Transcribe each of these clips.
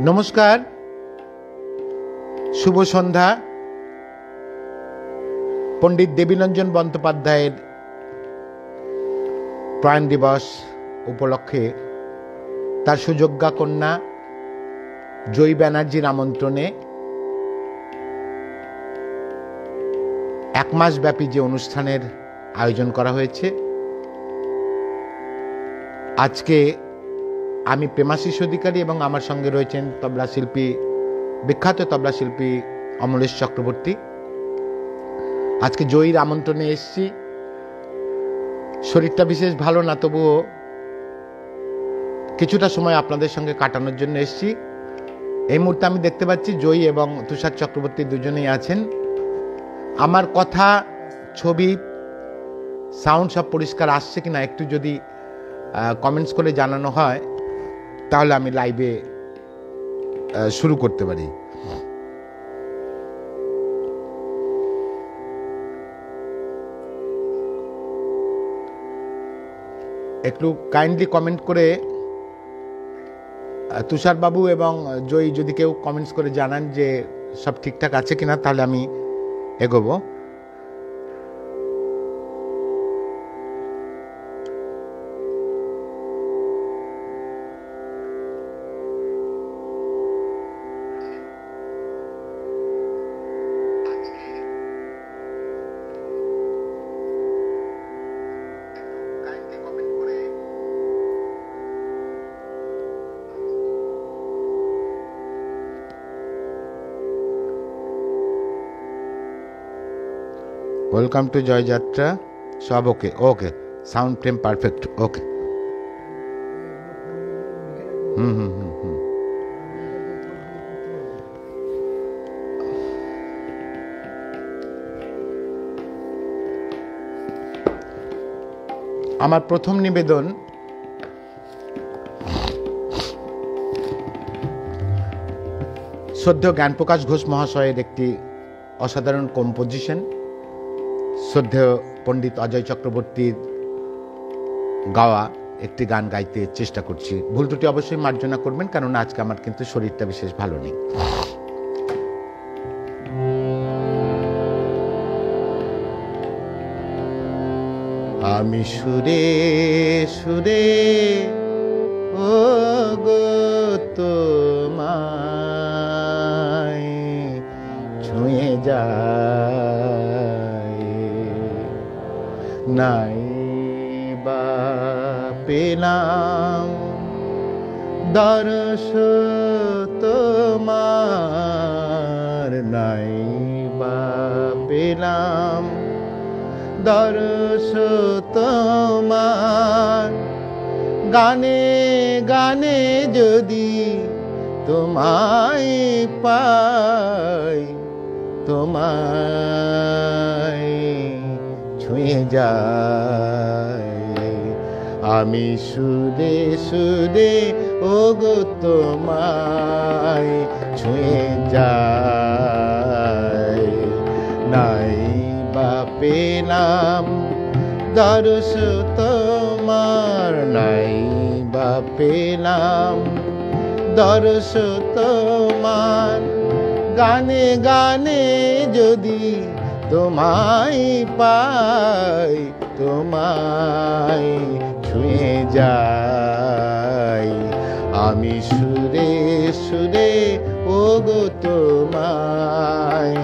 নমস্কার, শুভ সন্ধ্যা। পণ্ডিত দেবীরঞ্জন বন্দ্যোপাধ্যায়ের প্রয়াণ দিবস উপলক্ষে তার সুযোগ্যা কন্যা জয়ী ব্যানার্জির আমন্ত্রণে এক মাস ব্যাপী যে অনুষ্ঠানের আয়োজন করা হয়েছে, আজকে আমি প্রেমাশিস অধিকারী এবং আমার সঙ্গে রয়েছেন তবলা শিল্পী, বিখ্যাত তবলা শিল্পী অমলেশ চক্রবর্তী। আজকে জয়ীর আমন্ত্রণে এসেছি। শরীরটা বিশেষ ভালো না, তবুও কিছুটা সময় আপনাদের সঙ্গে কাটানোর জন্য এসেছি। এই মুহূর্তে আমি দেখতে পাচ্ছি জয়ী এবং তুষার চক্রবর্তী দুজনেই আছেন। আমার কথা, ছবি, সাউন্ড সব পরিষ্কার আসছে কিনা একটু যদি কমেন্টস করে জানানো হয় তাহলে আমি লাইভে শুরু করতে পারি। একটু কাইন্ডলি কমেন্ট করে তুষার বাবু এবং জয়ী যদি কেউ কমেন্টস করে জানান যে সব ঠিকঠাক আছে কিনা, তাহলে আমি এগোবো। Welcome to Joyjatra. সব okay, okay, sound frame perfect, okay. আমার প্রথম নিবেদন শ্রদ্ধেয় জ্ঞানপ্রকাশ ঘোষ মহাশয়ের একটি অসাধারণ কম্পোজিশন, শ্রদ্ধেয় পণ্ডিত অজয় চক্রবর্তীর গাওয়া একটি গান গাইতে চেষ্টা করছি। ভুল ত্রুটি অবশ্যই মার্জনা করবেন, কারণ আজকে আমার কিন্তু শরীরটা বিশেষ ভালো নেই। আমি সুরে সুরে ও গো তোমায় ছুঁয়ে যাই, নাই বা পেলাম দর্শ তোমার, নাই বা পেলাম দর্শ তোমার। গানে গানে যদি তোমায় পাই, তোমায় ছুঁয়ে যাই। আমি সুরে সুরে ও গো তোমায় ছুঁয়ে যাই, নাই বা পেলাম দর্শ তোমার, নাই বা পেলাম দর্শ তোমার। গানে গানে যদি তোমায় পাই, তোমায় ছুঁয়ে যাই। আমি সুরে সুরে ও গো তোমায়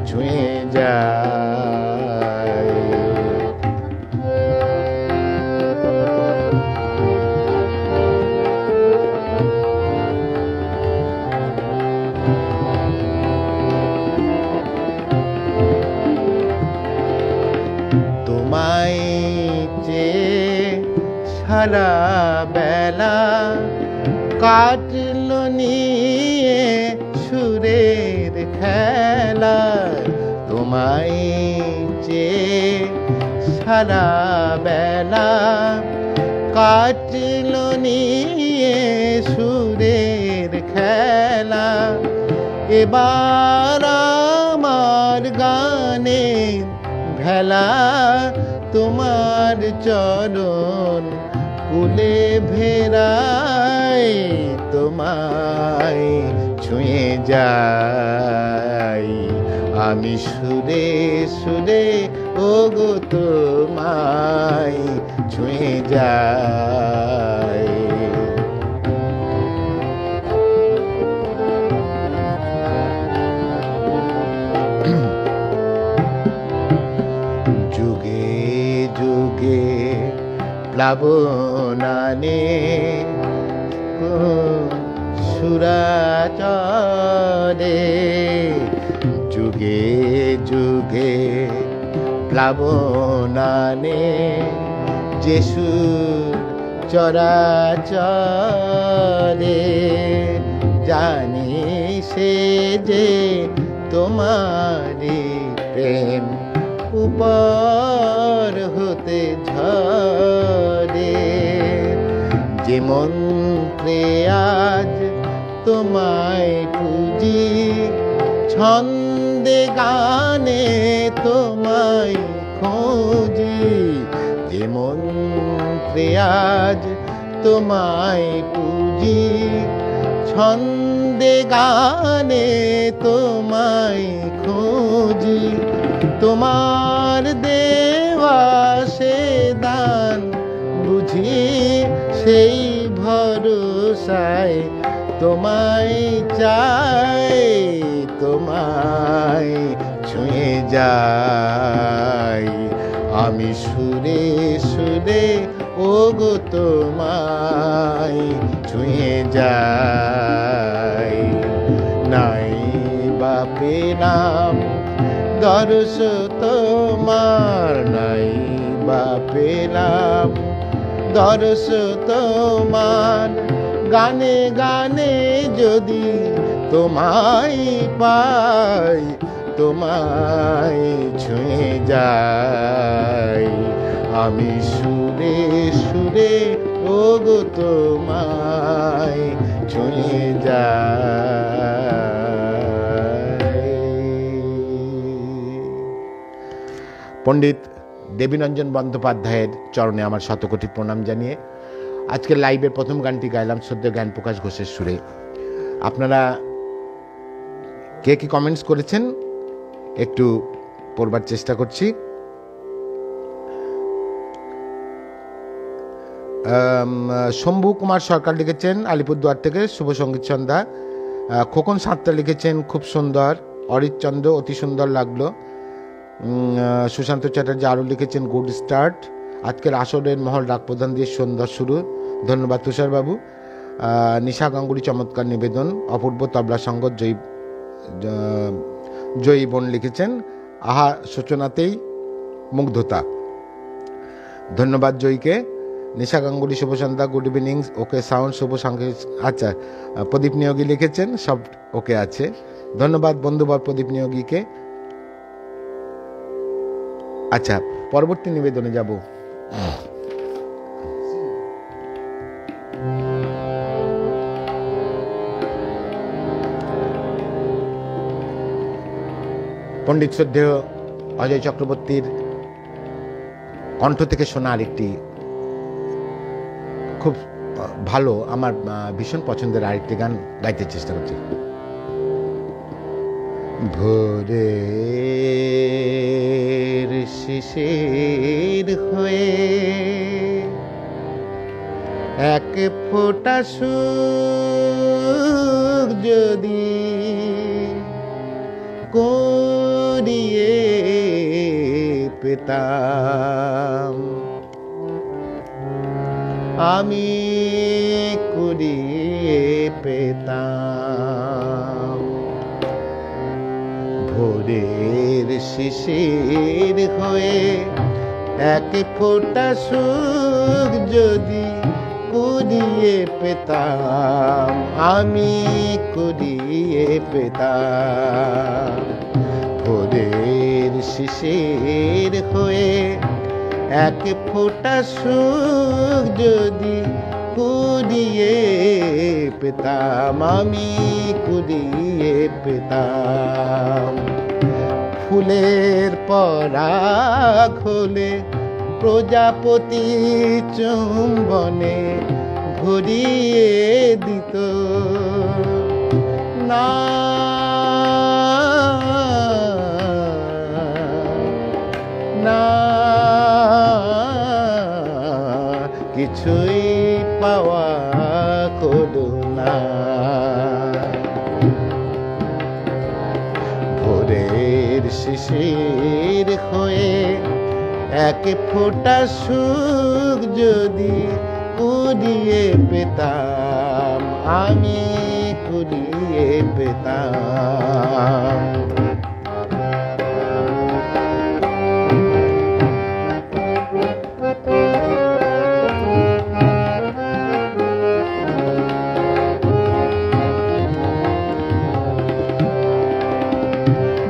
ছুঁয়ে যাই। সারা বেলা কাটলো নিয়ে সুরের খেলা তোমায় চেয়ে সারা বেলা কাটলো নিয়ে সুরের খেলা এবার আমার গানে ভেলা তোমার চরণ কুলে ভেরায় তোমায় ছুঁয়ে যাই আমি সুরে সুরে ওগো তোমায় ছুঁয়ে যাই যুগে যুগে প্লাবনানে সুরাচরে যুগে যুগে প্লাবনানে যিশুর চরাচরে জানি সে যে তোমারি প্রেম উপর হতে ঝরে যে মন্ত্রে আজ তোমায় পুজি ছন্দে গানে তোমায় খোঁজি যে মন্ত্রে আজ তোমায় পুজি ছন্দে গানে তোমায় খোঁজি তোমার দেওয়া সে দান বুঝি সেই ভরসায় তোমায় চাই তোমায় ছুঁয়ে যাই আমি সুরে সুরে ওগো তোমায় ছুঁয়ে যাই নাই বা পেলাম দর্শ তোমার নাই বা পেলাম দর্শ তোমার গানে গানে যদি তোমায় পাই তোমায় ছুঁয়ে যাই আমি সুরে সুরে ওগো তোমায় ছুঁয়ে যাই পণ্ডিত দেবীনঞ্জন বন্দ্যোপাধ্যায়ের চরণে আমার শতকোটি প্রণাম জানিয়ে আজকের লাইভের প্রথম গানটি গাইলাম শ্রদ্ধেয় জ্ঞান প্রকাশ ঘোষের সুরে। আপনারা কে কি কমেন্টস করেছেন একটু পড়বার চেষ্টা করছি। শম্ভু কুমার সরকার লিখেছেন আলিপুরদুয়ার থেকে, শুভ সঙ্গীত সন্ধ্যা। খোকন সাঁতরা লিখেছেন খুব সুন্দর। অরিত চন্দ্র অতি সুন্দর লাগলো। সুশান্ত চ্যাটার্জি আরও লিখেছেন গুড স্টার্ট। আজকের আসরের মহল রাগ প্রধান দিয়ে সুন্দর শুরু, ধন্যবাদ তুষারবাবু। নিশা গাঙ্গুলি চমৎকার নিবেদন। অপূর্ব তবলা সঙ্গত জয়ী বোন লিখেছেন আহা সূচনাতেই মুগ্ধতা, ধন্যবাদ জয়ীকে। নিশা গাঙ্গুলি শুভ সন্ধ্যা, গুড ইভিনিং, ওকে সাউন্ড, শুভ সঙ্গীত। আচ্ছা, প্রদীপ নিয়োগী লিখেছেন সব ওকে আছে, ধন্যবাদ বন্ধুবর প্রদীপ নিয়োগীকে। আচ্ছা, পরবর্তী নিবেদনে যাব। পণ্ডিত শ্রদ্ধেয় অজয় চক্রবর্তীর কণ্ঠ থেকে শোনা আরেকটি খুব ভালো, আমার ভীষণ পছন্দের আরেকটি গান গাইতে চেষ্টা করছি। ভোরের শিশির হয়ে এক ফোঁটা সুখ যদি করিয়ে পেতাম, আমি কুড়িয়ে পেতাম। ভোরের শিশির হয়ে এক ফোঁটা সুখ যদি কুড়িয়ে পেতাম, আমি কুড়িয়ে পেতাম। ভোরের শিশির হয়ে এক ফোঁটা সুখ যদি কুড়িয়ে পেতাম, আমি কুড়িয়ে পেতাম। ফুলের পরাগ হলে প্রজাপতি চুম্বনে ভরিয়ে দিত না, না কিছুই পাওয়া হলো না। ভোরের শিশির হয়ে এক ফোঁটা সুখ যদি কুড়িয়ে পেতাম, আমি কুড়িয়ে পেতাম।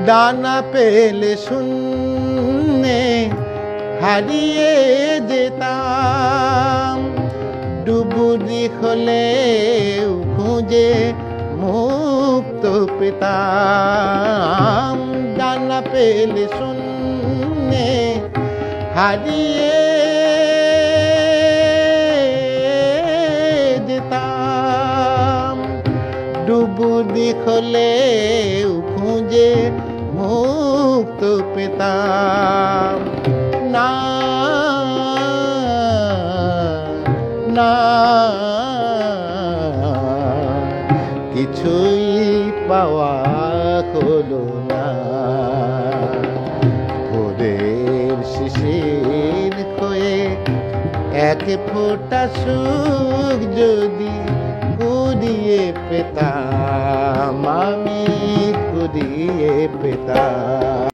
দানা পেলে শূন্যে হারিয়ে যেতাম, ডুবুরি হলে খুঁজে মুক্ত পেতাম। দানা পেলে শূন্যে হারিয়ে যেতাম, ডুবুরি হলে খুঁজে মুক্ত পেতাম না, না কিছুই পাওয়া হলো না। ভোরের শিশির হয়ে এক ফোঁটা সুখ যদি কুড়িয়ে পেতাম, আমি কুড়িয়ে পেতাম।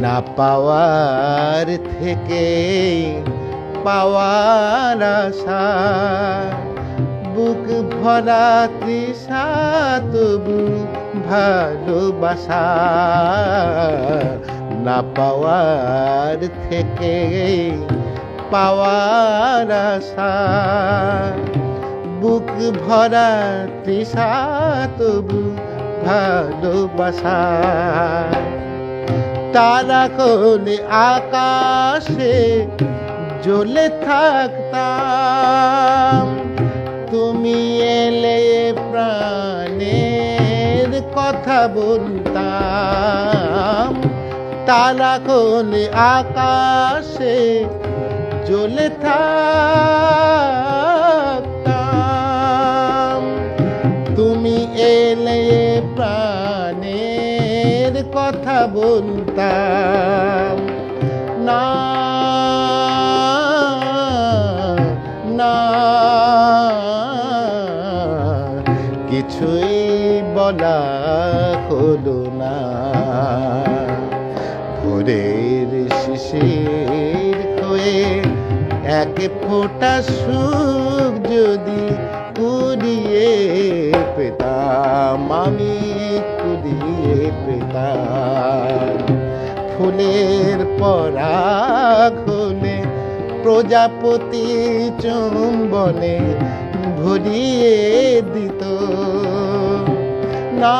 না পাওয়ার থেকে পাওয়ার আশা, বুক ভরা তৃষা তবু ভালোবাসা। না পাওয়ার থেকে পাওয়ার আশা, বুক ভরা তৃষা তবু ভালোবাসা। তারা কোলে আকাশে জ্বলে থাকতাম, তুমি এলে প্রাণের কথা বলতাম। তারা কোলে আকাশে জ্বলে থাকতাম, তুমি এলে প্রাণের কথা বলতাম না, না কিছুই বলা হলো না। ভোরের শিশির হয়ে এক ফোঁটা সুখ যদি কুড়িয়ে পেতাম, আমি কুড়িয়ে পেতাম। ফুলের পরাগ হলে প্রজাপতি চুম্বনে ভরিয়ে দিত না,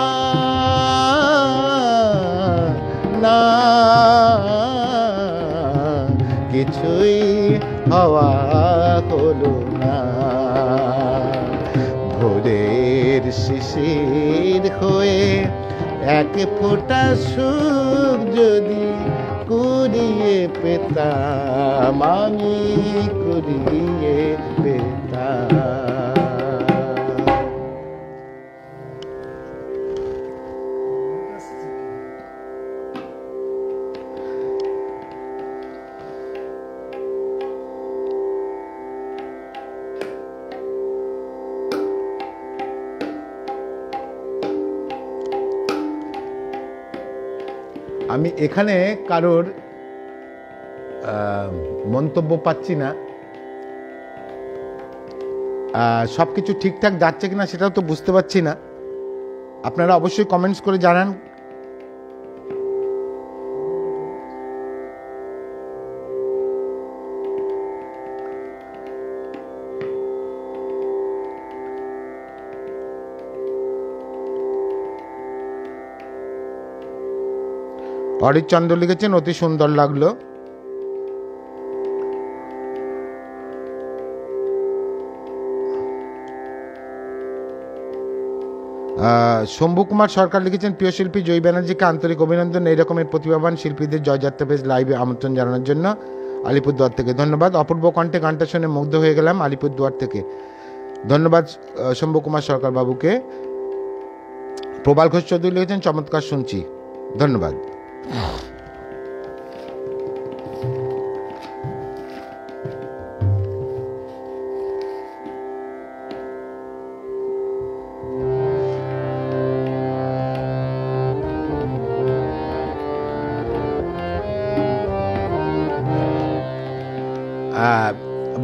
না কিছুই হওয়া হলো না। ভোরের শিশির হয়ে এক ফোঁটা সুখ যদি কুড়িয়ে পেতাম, আমি কুড়িয়ে পেতাম। আমি এখানে কারোর মন্তব্য পাচ্ছি না। সব কিছু ঠিকঠাক যাচ্ছে কিনা সেটাও তো বুঝতে পারছি না। আপনারা অবশ্যই কমেন্টস করে জানান। অরিত চন্দ্র লিখেছেন অতি সুন্দর লাগলো। শম্ভু কুমার সরকার লিখেছেন প্রিয় শিল্পী জয়ী ব্যানার্জিকে আন্তরিক অভিনন্দন, এই রকমের প্রতিভাবান শিল্পীদের জয়যাত্রা পেজ লাইভে আমন্ত্রণ জানানোর জন্য আলিপুরদুয়ার থেকে। ধন্যবাদ। অপূর্ব কণ্ঠে গানটা শুনে মুগ্ধ হয়ে গেলাম আলিপুরদুয়ার থেকে। ধন্যবাদ শম্ভু কুমার সরকার বাবুকে। প্রবাল ঘোষ চৌধুরী লিখেছেন চমৎকার শুনছি। ধন্যবাদ।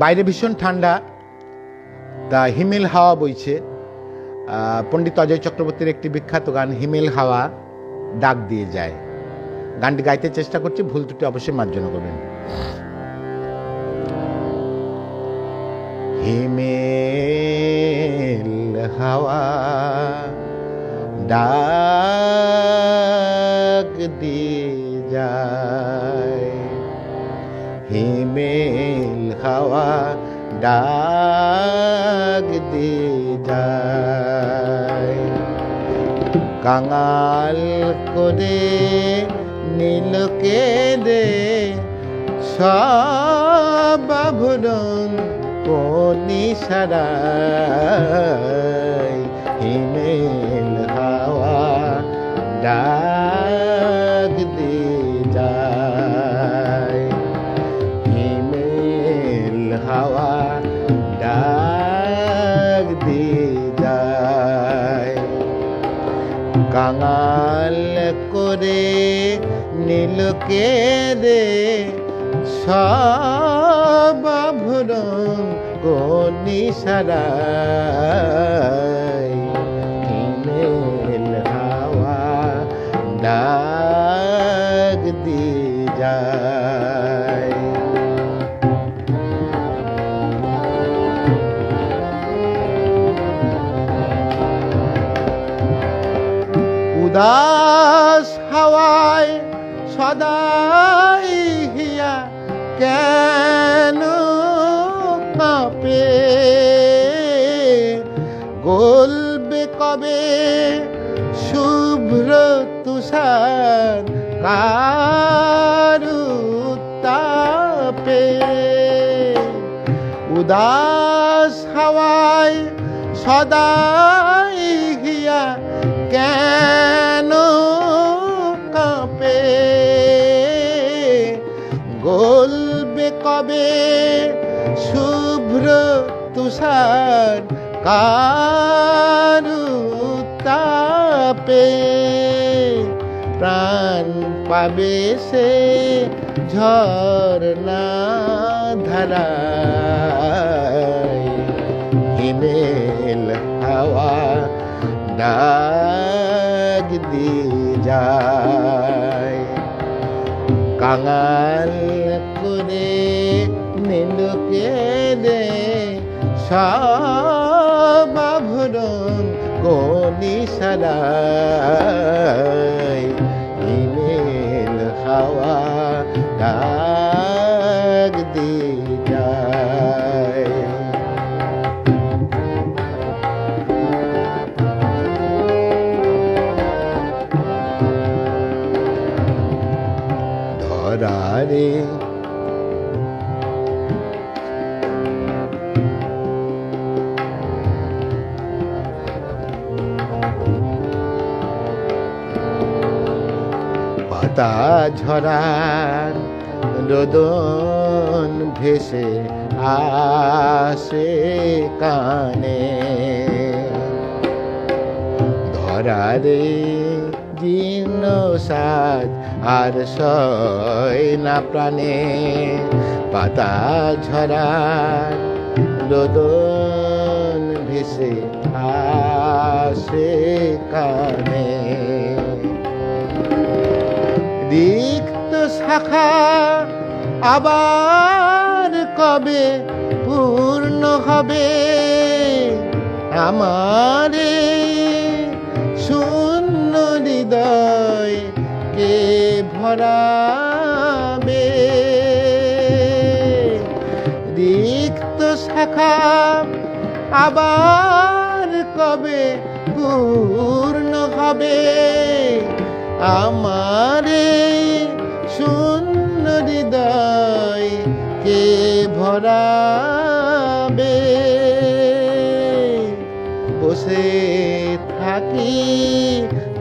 বাইরে ভীষণ ঠান্ডা, তা হিমেল হাওয়া বইছে। পণ্ডিত অজয় চক্রবর্তীর একটি বিখ্যাত গান হিমেল হাওয়া ডাক দিয়ে যায়, গানটি গাইতে চেষ্টা করছি, ভুল ত্রুটি অবশ্যই মার্জনা করবেন। হিমেল হাওয়া ডাক দিয়ে যায়, হিমেল হাওয়া ডাক দিয়ে যায়, কাঙাল করে নীলকে দে সব আভরণ কোনি সারাই, হিমেল হাওয়া ডাক দিয়ে যায়, হিমেল হাওয়া ডাক দিয়ে যায়, কাঙাল করে নীলকে দে সব আভরণ কোনি সারাই, হিমেল হাওয়া ডাক দিয়ে যায়। উদাস হাওয়ায় সদাই হিয়া কেন কাঁপে, গলবে কবে শুভ্র তুষার কারু তাপে, উদাস হাওয়ায় সদাই হিয়া কেন কাঁপে, গলবে কবে শুভ্র তুষার কারু তাপে, প্রাণ পাবে সে ঝরনা ধারায়, হিমেল হাওয়া ডাক দিয়ে যায়, কাঙাল করে নীলকে দে সব আভরণ কোনি সারাই, হিমেল হাওয়া ডাক দিয়ে যায়। ধরারে পাতা ঝরার রোদন ভেসে আসে কানে, ধরারে জীর্ণ সাজ আর সয় না প্রাণে, পাতা ঝরার রোদন ভেসে আসে কানে। রিক্ত শাখা আবার কবে পূর্ণ হবে, আমারে শূন্য হৃদয় কে ভরাবে। রিক্ত শাখা আবার কবে পূর্ণ হবে, আমারে শূন্য হৃদয় কে ভরাবে। বসে থাকি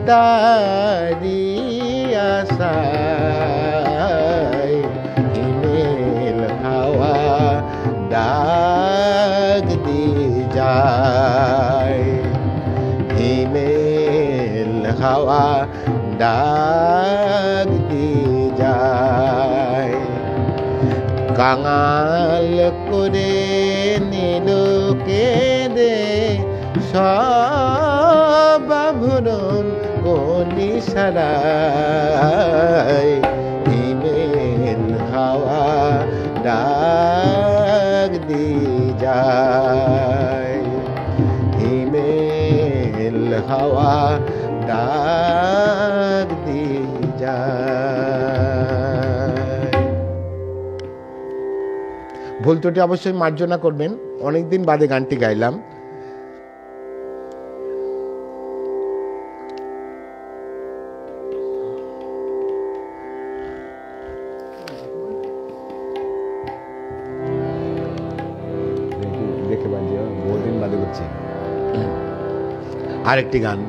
তারি আশায়, হিমেল হাওয়া ডাক দিয়ে যায়, হিমেল হাওয়া ডাক দিয়ে যায়। কাঙাল করে নিল কেঁদে সব আভরণ কলি সারায়, হিমেল হাওয়া ডাক দিয়ে যায়, হিমেল হাওয়া ডাক দিয়ে যায়। ভুল ত্রুটি অবশ্যই মার্জনা করবেন, অনেকদিন বাদে গানটি গাইলাম। দেখে বাজিও, বহুদিন বাদে করছি। আরেকটি গান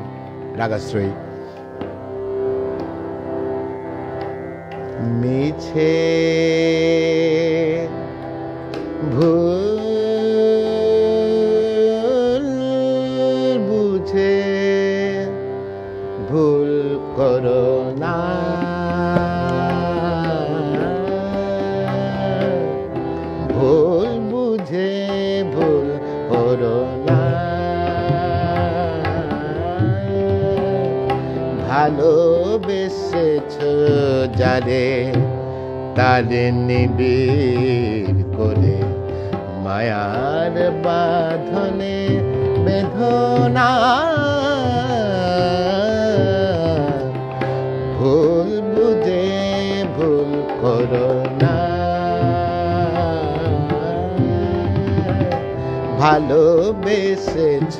রাগাশ্রয়ী। মিছে ভুল বুঝে ভুল করো না, ভুল বুঝে ভুল করো না, ভালোবেসেছ যারে তারে নিবিড় করে, মায়ার বাঁধনে বেদনা, ভুল বুঝে ভুল করো না, ভালোবেসেছ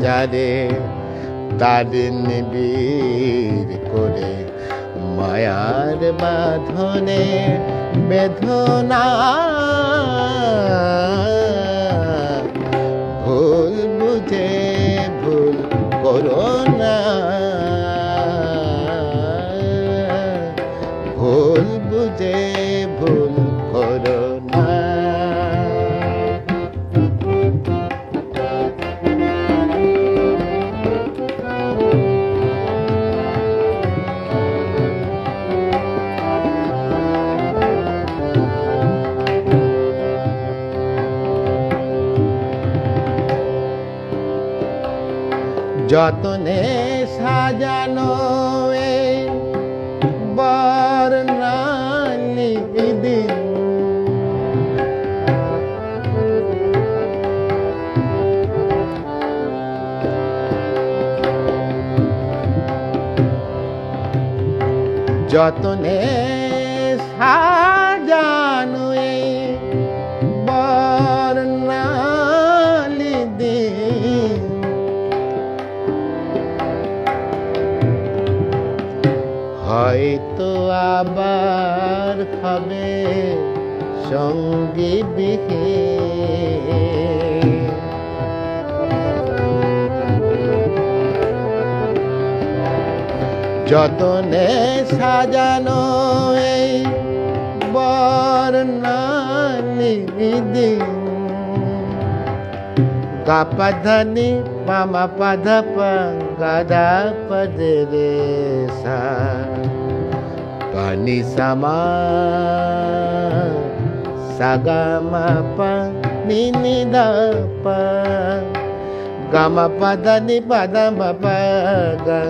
যারে তারে নিবিড় করে, মায়ার বাঁধনে বেদনা, ভুল বুঝে ভুল করো না, ভুল বুঝে ভুল করো না। যতনে সাজানো এই বর্ণালী দিন, যতনে সাজানো এই বর্ণালী দিন, হয়তো আবার হবে সঙ্গী বিহীন, যতনে সাজানো এই বর্ণালী দিন, ga pa dha ni pa ma pa dha pa ga da pa de re sa pa ni sa ma sa ga ma pa ni ni da pa ga ma pa dha ni pa da ma pa ga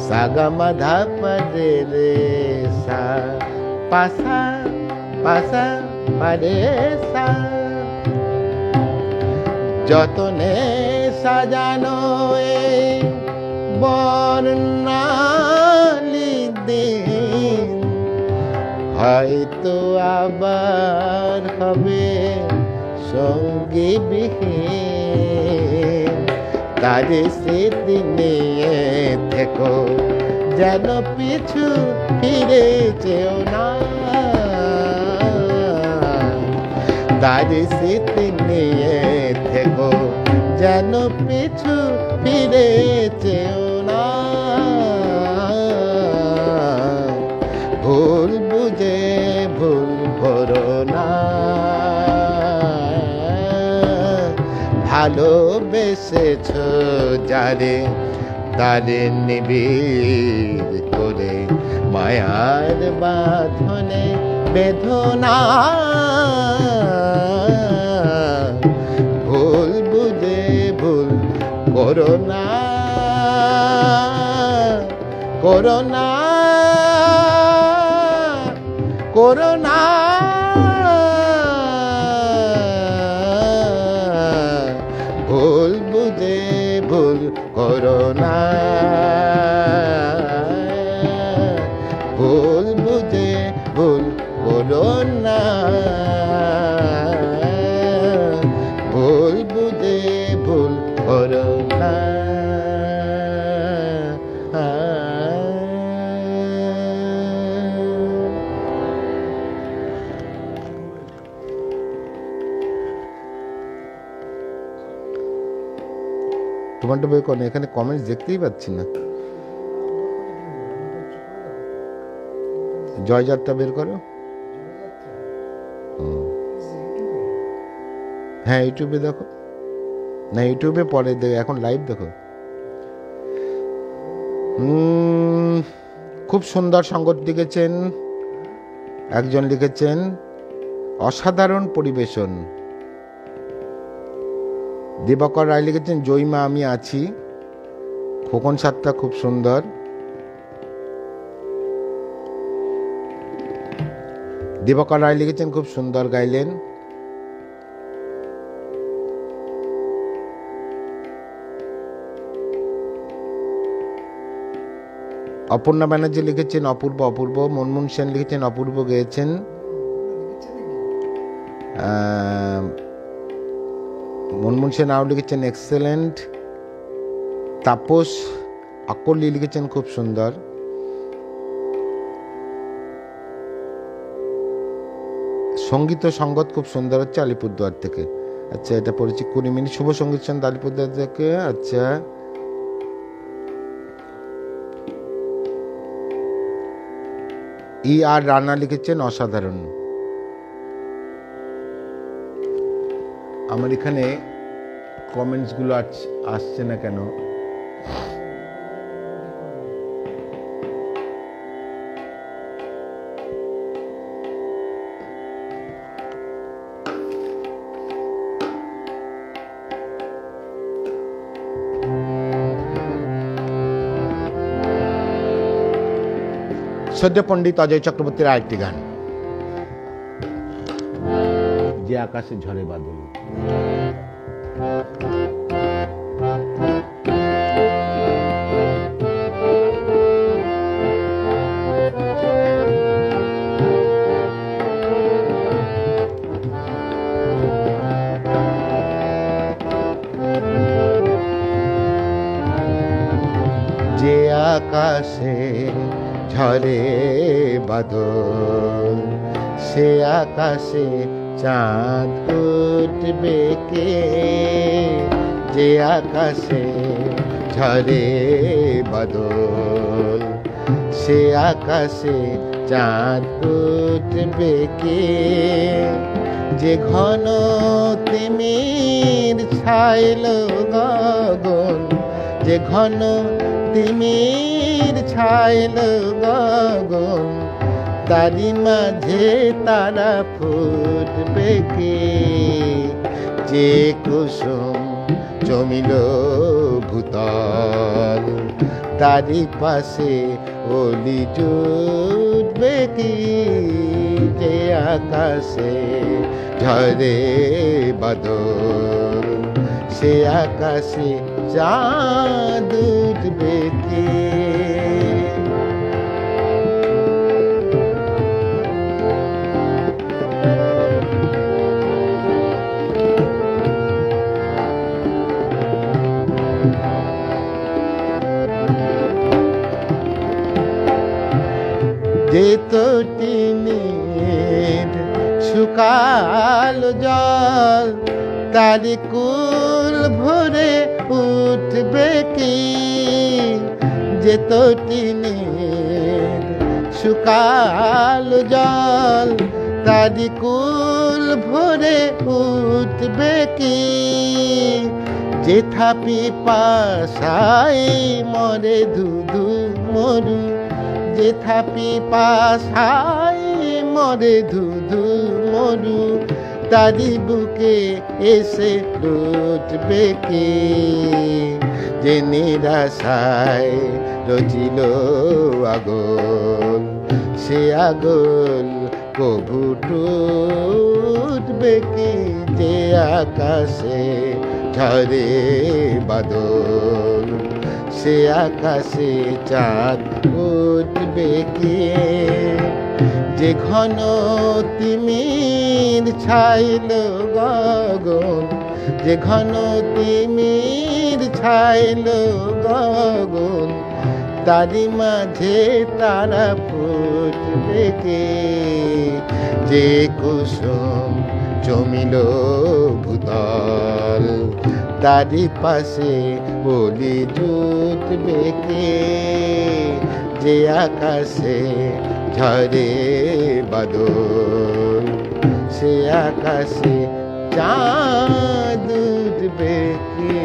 sa ga ma dha pa de re sa pa sa pa re sa যতনে সাজানো এই বর্ণালী দিন হয়তো আবার হবে সঙ্গী বিহীন তার স্মৃতি নিয়ে থেকো যেন পিছু ফিরে যেও না তার স্মৃতি নিয়ে থেকো যেন পিছু ফিরে যেও না ভুল বুঝে ভুল করো না ভালোবেসেছ যারে তারে নিবিড় করে মায়ার বাঁধনে বেদনা ভুল বুঝে ভুল করো না করো না করো না ভুল বুঝে ভুল করো না ভুল বুঝে ভুল করো না ভুল বুঝে ভুল করো না তোমারটা বের করো এখানে কমেন্টস দেখতেই পাচ্ছি না জয়যাত্রা বের করো হ্যাঁ ইউটিউবে দেখো না ইউটিউবে পরে দেখো এখন লাইভ দেখো খুব সুন্দর সংগত লিখেছেন একজন লিখেছেন অসাধারণ পরিবেশন দিবাকর রায় লিখেছেন জয়মা আমি আছি খোকন সাতটা খুব সুন্দর দিবাকর রায় লিখেছেন খুব সুন্দর গাইলেন অপর্ণা ব্যানার্জি লিখেছেন অপূর্ব অপূর্ব মনমোহন সেন লিখেছেন অপূর্ব গেয়েছেন মনমোহন সেন আরও লিখেছেন এক্সেলেন্ট তাপস আকলি লিখেছেন খুব সুন্দর সঙ্গীত ও সঙ্গত খুব সুন্দর হচ্ছে আলিপুরদুয়ার থেকে আচ্ছা এটা পড়েছি 20 মিনিট শুভ সঙ্গীত সন্ধ্যা আলিপুরদুয়ার থেকে আচ্ছা ই আর রানা লিখেছেন অসাধারণ আমার এখানে কমেন্টসগুলো আসছে না কেন সদ্য পণ্ডিত অজয় চক্রবর্তীর আরেকটি গান যে আকাশে ঝরে বাদল যে আকাশে ঝরে বাদল সে আকাশে চাঁদ উঠবে কে যে আকাশে ঝরে বাদল সে আকাশে চাঁদ উঠবে কে যে ঘন তিমির ছাইল গগন, যে ঘন তিমির ছাইল গগন, তারি মাঝে তারা ফুটবে কে? যে কুসুম জমিল ভূতল, তারি পাশে অলি জুটবে কি? যে আকাশে ঝরে বাদল, সে আকাশে চাঁদ উঠবে কি? যে তটিনীর শুকাল জল, তারি কুল ভরে উঠবে কি? যে তটিনীর শুকাল জল, তারি কুল ভরে উঠবে কি? যেথা পিপাসায় মরে ধুধু মরু, যেথা পিপাসায় মরে ধুধু মরু, তারি বুকে এসে লুটবে কে? যে নিরাশায় রচিল আগল, সে আগল কবু টুটবে কি? যে আকাশে ঝরে বাদল, সে আকাশে চাঁদ উঠবে কে? যে ঘন তিমির ছাইল গগন, যে ঘন তিমির ছাইল গগন, তারি মাঝে তারা ফুটবে কে? যে কুসুম জমিল ভূতল, তারি পাশে বলি জুটবে কে? যে আকাশে ঝরে বাদল, সে আকাশে চাঁদ উঠবে কে?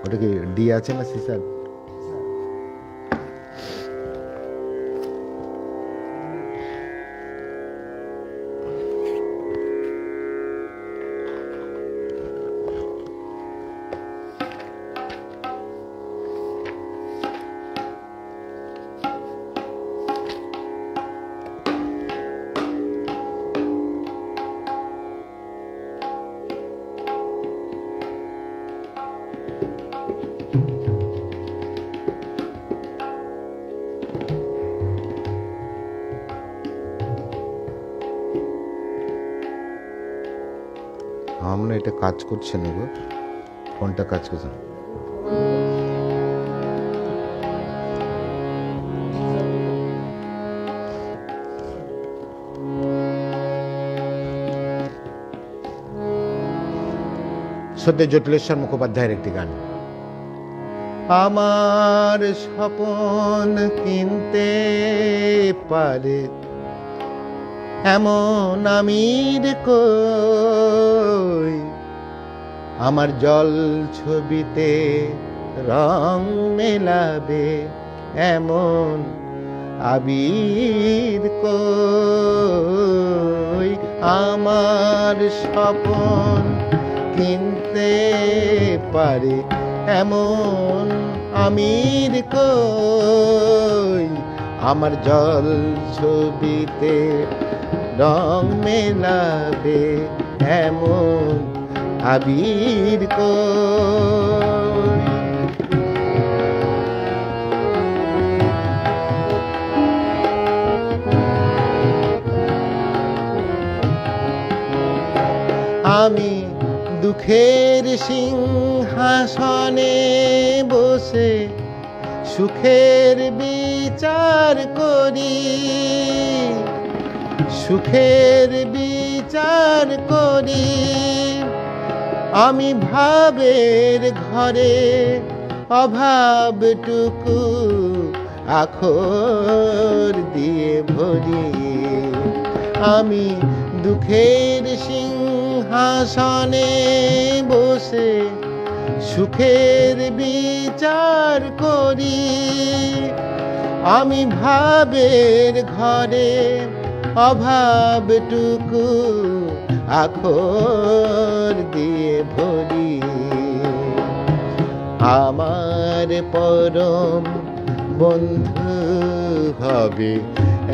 ওটা কি ডি আছে না সিসার? আমরা এটা কাজ করছে না গো, কোনটা কাজ করছে? সত্যি জটিলেশ্বর মুখোপাধ্যায়ের একটি গান। আমার স্বপন কিনতে পারে এমন আমির কই, আমার জল ছবিতে রং মেলাবে এমন আবির কই। আমার স্বপন কিনতে পারে এমন আমির কই, আমার জল ছবিতে রং মেলাবে এমন আবির কই। আমি দুঃখের সিংহাসনে বসে সুখের বিচার করি, সুখের বিচার করি। আমি ভাবের ঘরে অভাবটুকু আখর দিয়ে ভরি। আমি দুঃখের সিংহাসনে বসে সুখের বিচার করি। আমি ভাবের ঘরে অভাবটুকু আখর দিয়ে ভরি। আমার পরম বন্ধু হবে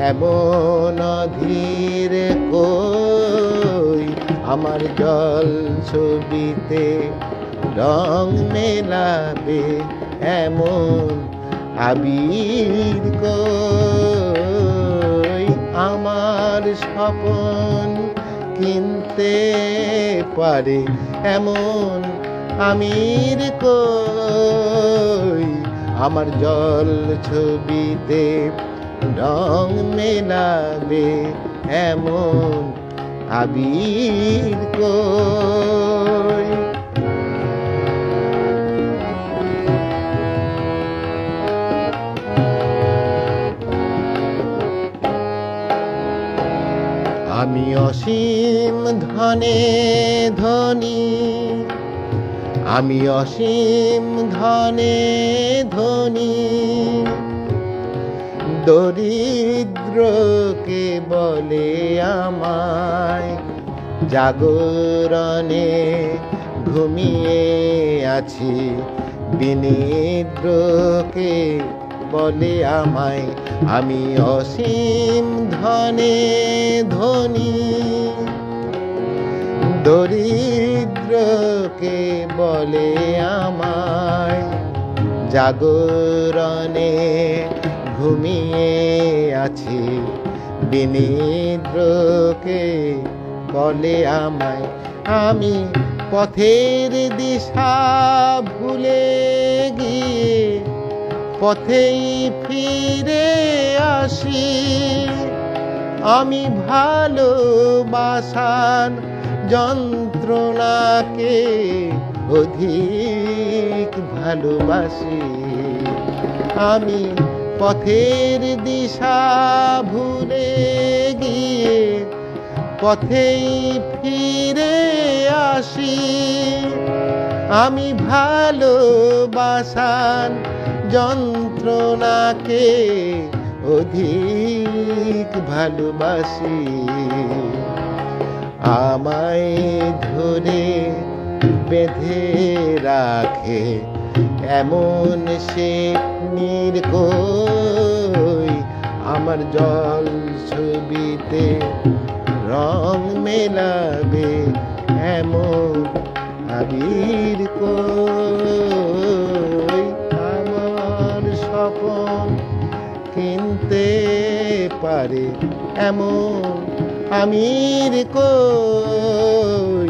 এমন অধীর কই। আমার জল ছবিতে রং মেলাবে এমন আবির কই। আমার স্বপন কিনতে পারে এমন আমির কই। আমার জল ছবিতে রং মেলাবে এমন আবির কই। আমি অসীম ধনে ধনী, আমি অসীম ধনে ধনী। দরিদ্রকে বলে আমায় জাগরণে ঘুমিয়ে আছি। বিনিদ্রকে বলে আমায় আমি অসীম ধনে ধনী। দরিদ্রকে বলে আমায় জাগরণে ঘুমিয়ে আছি। বিনিদ্রকে বলে আমায় আমি পথের দিশা ভুলে গিয়ে পথেই ফিরে আসি। আমি ভালোবাসার যন্ত্রণাকে অধিক ভালোবাসি। আমি পথের দিশা ভুলে গিয়ে পথেই ফিরে আসি। আমি ভালোবাসার যন্ত্রণাকে অধিক ভালোবাসি। আমায় ধরে বেঁধে রাখে এমন সে নির্কই। আমার জল ছবিতে রং মেলাবে এমন আবির কই। আমার স্বপন কিনতে পারে এমন আমির কই।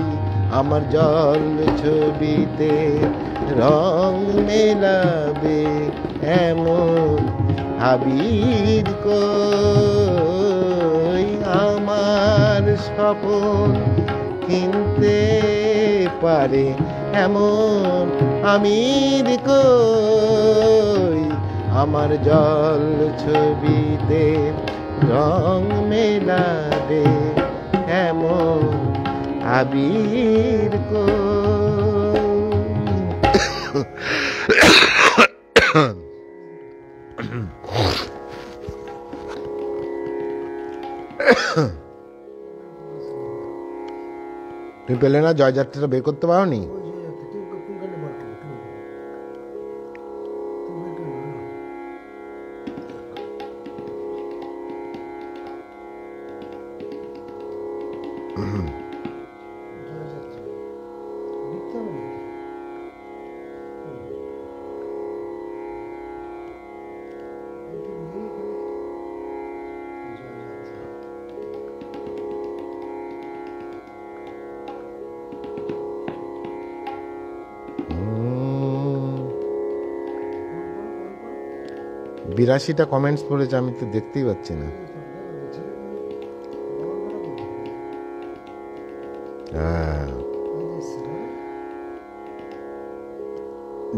আমার জল ছবিতে রং মেলাবে এমন আবির কই। আমার স্বপন কিনতে পারে এমন আমির কই। আমার জল ছবিতে রং মেলাবে এমন আবির কই। তুমি পেলে না জয়যাত্রাটা বের করতে পারো নি? বিরাশিটা কমেন্টস পড়েছে, আমি তো দেখতেই পাচ্ছি না।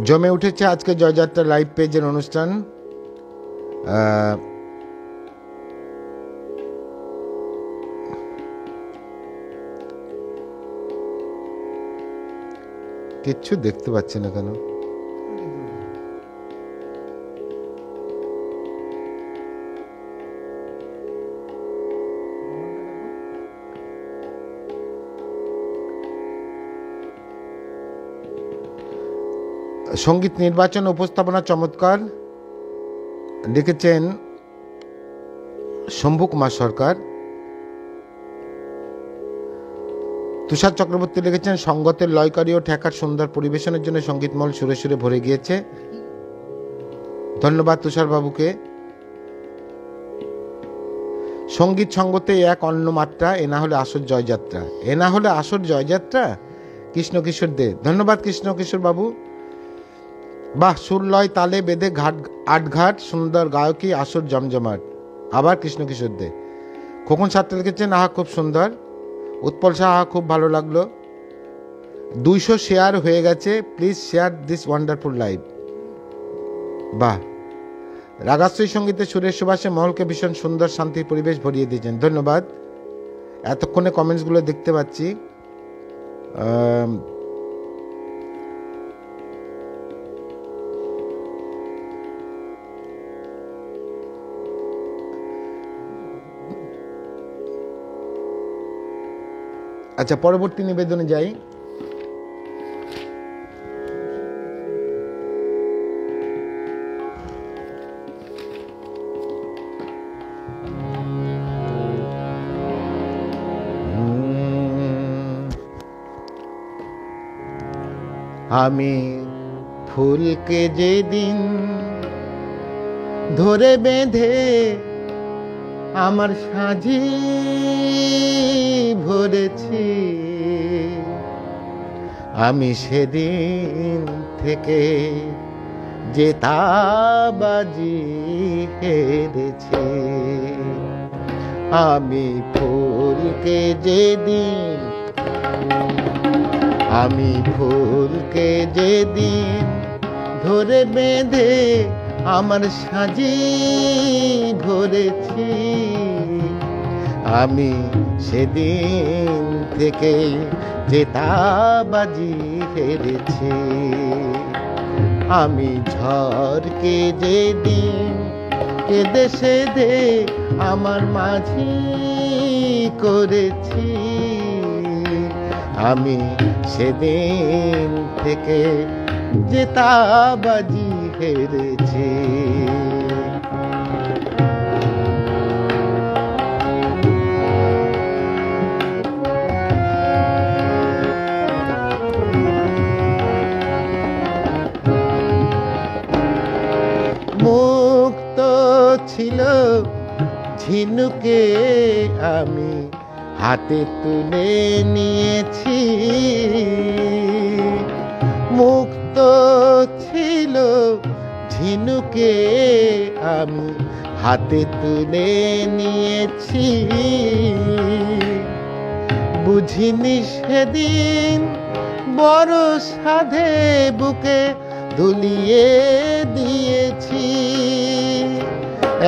জমে উঠেছে আজকে জয়যাত্রা লাইভ পেজের অনুষ্ঠান। কিচ্ছু দেখতে পাচ্ছি না কেন? সঙ্গীত নির্বাচন উপস্থাপনা চমৎকার, লিখেছেন শম্ভু কুমার সরকার। তুষার চক্রবর্তী লিখেছেন সঙ্গতের লয়কারী ও ঠেকার সুন্দর পরিবেশনের জন্য সঙ্গীতমহল সুরে সুরে ভরে গিয়েছে। ধন্যবাদ তুষার বাবুকে। সঙ্গীত সঙ্গতে এক অন্য মাত্রা, এ না হলে আসর জয়যাত্রা, এ না হলে আসর জয়যাত্রা। কৃষ্ণ কিশোর দে, ধন্যবাদ কৃষ্ণ কিশোর বাবু। বাহ, সুর লয় তালে বেঁধে ঘাট আটঘাট, সুন্দর গায়কী, আসর জমজমাট। আবার কৃষ্ণ কিশোর দে। খোকন সাত্রা লিখেছেন আহা খুব সুন্দর। উৎপল শাহ, আহা খুব ভালো লাগলো। 200 শেয়ার হয়ে গেছে, please share this wonderful live. বাহ, রাগাশ্রী সঙ্গীতে সুরের সুবাসে মহলকে ভীষণ সুন্দর শান্তির পরিবেশ ভরিয়ে দিয়েছেন, ধন্যবাদ। এতক্ষণে কমেন্টসগুলো দেখতে পাচ্ছি। আচ্ছা, পরবর্তী নিবেদনে যাই। আমি ফুলকে যেদিন ধরে বেঁধে আমার সাজি ভরেছি, আমি সেদিন থেকে যে তাবাজি হেরেছি। আমি ফুলকে যেদিন, আমি ফুলকে যেদিন ধরে বেঁধে আমার সাজি ভরেছি, আমি সেদিন থেকে যে তাবাজি হেরেছি। আমি ঝড়কে যেদিন কেঁদে সেধে আমার মাঝি করেছি, আমি সেদিন থেকে যে তাবাজি হেরেছি। মুক্ত ছিল ঝিনুকে আমি হাতে তুলে নিয়েছি, মুক্ত ছিল ঝিনুকে আমি হাতে তুলে নিয়েছি। বুঝিনি সেদিন বড় সাধে বুকে দুলিয়ে দিয়েছি,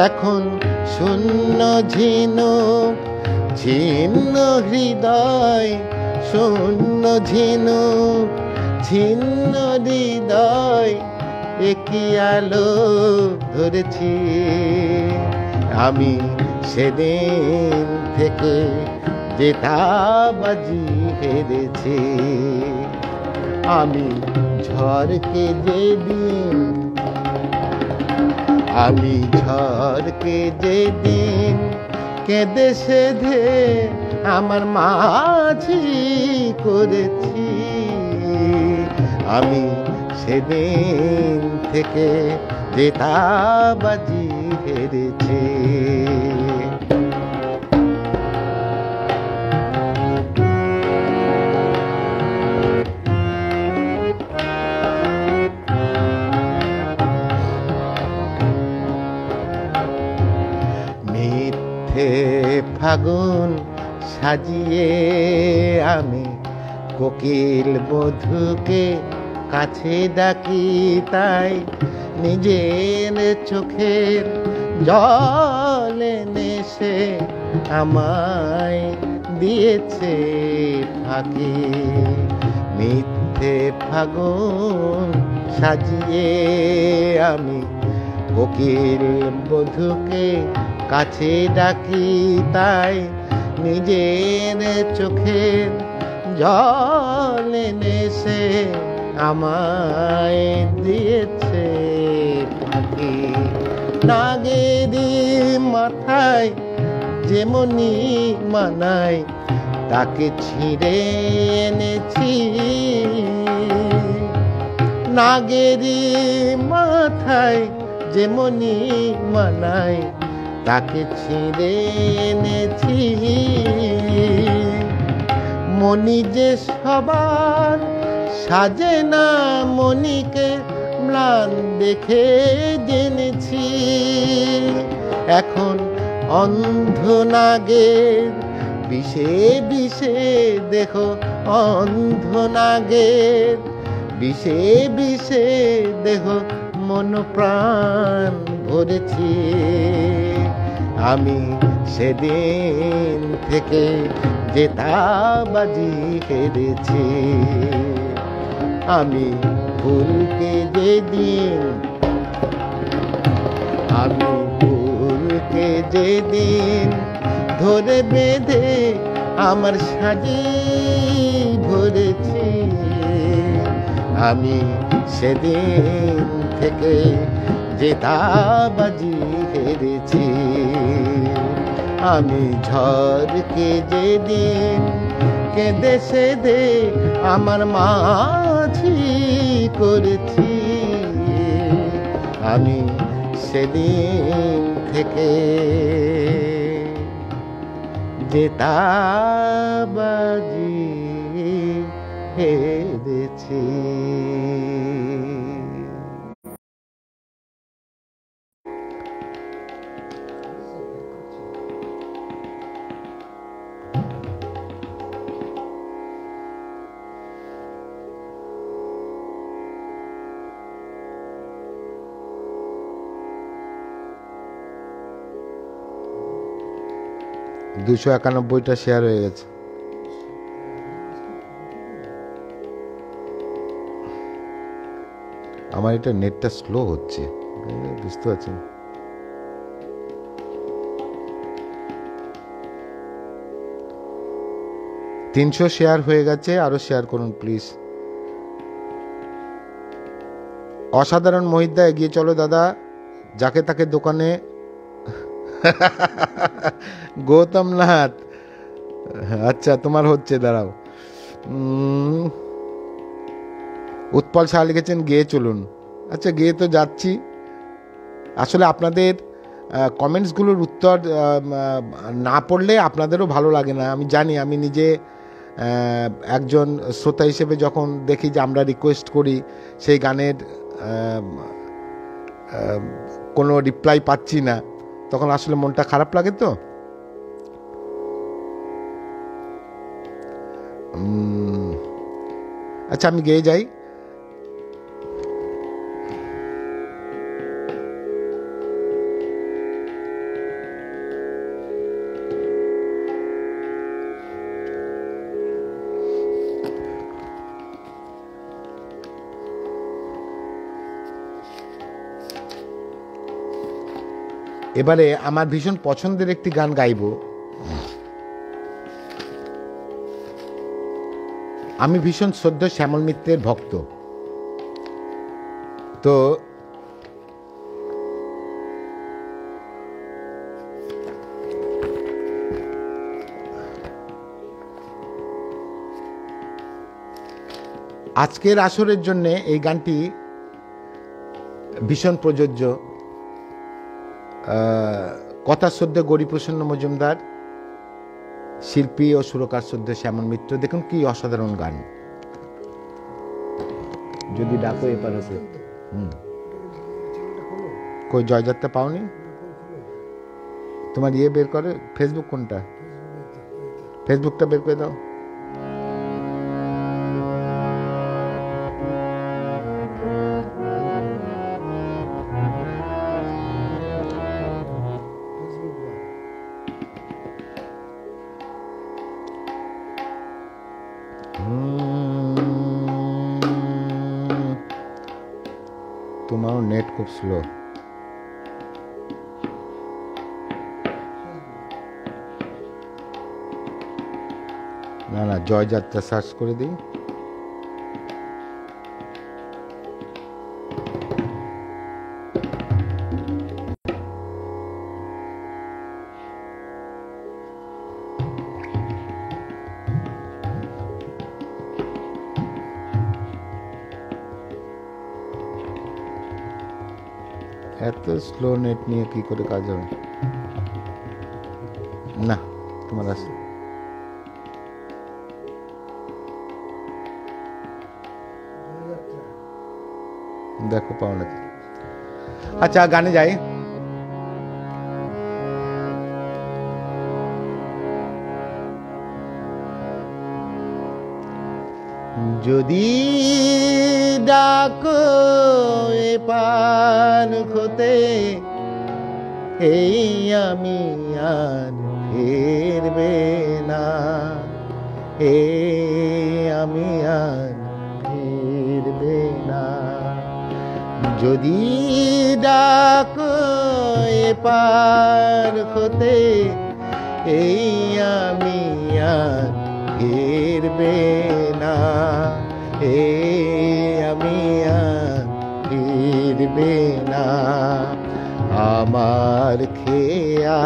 এখন শূন্য ঝিনুক ছিন্ন হৃদয়, শূন্য ঝিনুক ছিন্ন হৃদয়, একই আলো ধরেছি। আমি সেদিন থেকে যে তাবাজি হেরেছি। আমি ঝড়কে যেদিন, আমি ঝড়কে যেদিন কেঁদে সেধে আমার মাঝি করেছি, আমি সেদিন থেকে যে তাবাজি হেরেছি। ফাগুন সাজিয়ে আমি কোকিল বধূকে কাছে ডাকি তাই নিজের চোখের জল এনে সে আমায় দিয়েছে ফাঁকি। মিথ্যে ফাগুন সাজিয়ে আমি কোকিল বধূকে কাছে ডাকি তাই নিজের চোখের জল এনে সে আমায় দিয়েছে ফাঁকি। নাগেরি মাথায় যেমনি মানায় তাকে ছিঁড়ে এনেছি। নাগেরি মাথায় যেমনি মানায় তাকে ছিঁড়ে এনেছি। মনি যে সবার সাজে না, মনিকে ম্লান দেখে জেনেছি। এখন অন্ধ নাগের বিষে বিষে দেখো, অন্ধ নাগের বিষে বিষে দেখো মন প্রাণ ভরেছি। আমি সেদিন থেকে জেতাবাজি হেরেছি। আমি ফুলকে যেদিন, আমি ফুলকে যেদিন ধরে বেঁধে আমার সাজি ভরেছি। আমি সেদিন থেকে জেতাবাজি হেরেছি। আমি ঝড়কে যেদিন কেঁদে সেদে আমার মাঝি করেছি। আমি সেদিন থেকে জেতাবাজি হেরেছি। দুশো 91টা শেয়ার হয়ে গেছে। আমার এটা নেটটা স্লো হচ্ছে, বুঝতে পারছেন। তিনশো শেয়ার হয়ে গেছে, আরো শেয়ার করুন প্লিজ। অসাধারণ মহিদ্দা, এগিয়ে চলো দাদা, যাকে তাকে দোকানে। গৌতম নাথ, আচ্ছা তোমার হচ্ছে, দাঁড়াও। উৎপল শাহ লিখেছেন গেয়ে চলুন। আচ্ছা গেয়ে তো যাচ্ছি। আসলে আপনাদের কমেন্টসগুলোর উত্তর না পড়লে আপনাদেরও ভালো লাগে না, আমি জানি। আমি নিজে একজন শ্রোতা হিসেবে যখন দেখি যে আমরা রিকোয়েস্ট করি সেই গানের কোনো রিপ্লাই পাচ্ছি না, তখন আসলে মনটা খারাপ লাগে। তো আচ্ছা আমি গেয়ে যাই। এবারে আমার ভীষণ পছন্দের একটি গান গাইব। আমি ভীষণ শ্রদ্ধ শ্যামল মিত্রের ভক্ত। তো আজকের আসরের জন্য এই গানটি ভীষণ প্রযোজ্য। কথা শ্রদ্ধ গৌরীপ্রসন্ন মজুমদার, শিল্পী ও সুরকার শ্রদ্ধ শ্যামল মিত্র। দেখুন কি অসাধারণ গান। যদি ডাকো এপার হতে। কই জয়যাত্রা পাওনি? তোমার ইয়ে বের করে, ফেসবুক কোনটা? ফেসবুকটা বের করে দাও। তোমার নেট খুব স্লো। না না, জয়যাত্রা সার্চ করে দিই। এত স্লো নেট নিয়ে কি করে কাজ হবে? না, তোমার আছে। দেখো পাও নাকি? আচ্ছা, গানে যাই। যদি ডাকো এপার হতে, এই আমি আর ফিরবে না, আমি আর ফিরবে না। যদি ডাকো এপার হতে, এই আমি আর ফিরবে না, আমি আর ফিরবে না। আমার খেয়া